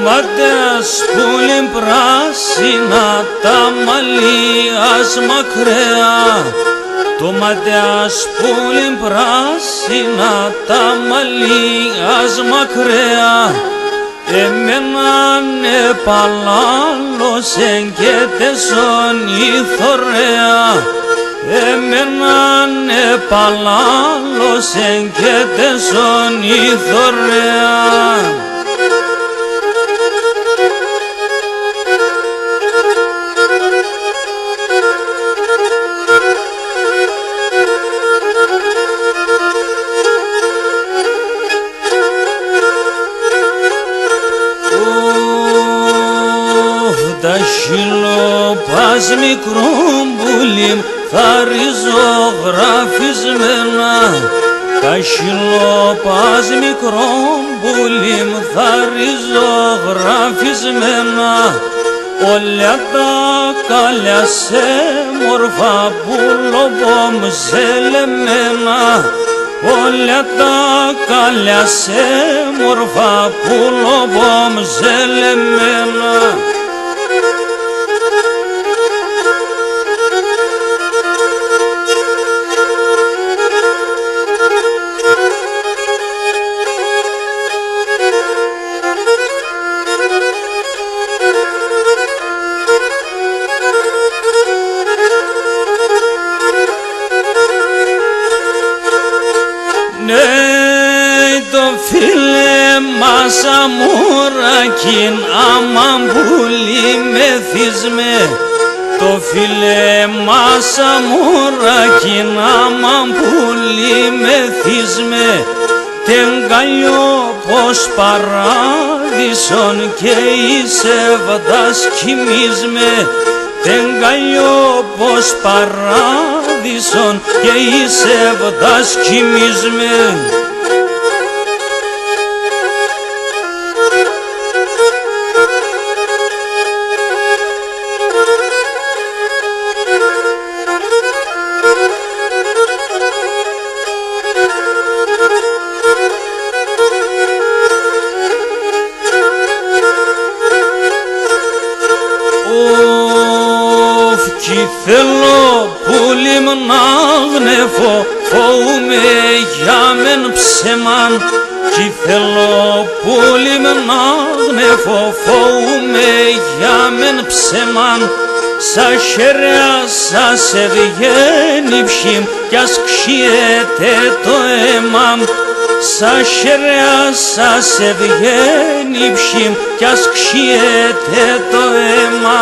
μάταιας πουλιν πράσινα, τα μαλλίας μακραία. Το μάταιας πουλιν πράσινα, τα μαλλίας μακραία. Εμέναν επαλάλωσεν και τεσόν η θωρέα. Εμέναν επαλάλωσεν και τεσόν η θωρέα. Τα χειλόπας μικρόν πουλίμ θα ριζογραφισμένα. Τα χειλόπας μικρόν πουλίμ θα ριζογραφισμένα. Όλα τα καλιά σε μορφά πουλοπόμ ζελεμένα. Όλα τα καλιά σε μορφά πουλοπόμ ζελεμένα. Φίλε μας αμουρακίν αμάν πουλί μεθυσμε. Το φίλε μας αμουρακίν αμάν πουλί μεθυσμε. Τεγκαλιό πως παράδεισον και είσαι βδάς κοιμίσμε. Τεγκαλιό πως παράδεισον και είσαι βδάς κοιμίσμε. Κι θέλω πουλίμ να γνεφώ, φοούμαι για μεν ψεμάν. Κι θέλω πουλίμ να γνεφώ, φοούμαι για μεν ψεμάν. Σα χέρια σας ευγαίνει ψήμ κι ας ξιέται το αίμα. Σα χέρια σας ευγαίνει ψήμ κι ας ξιέται το αίμα.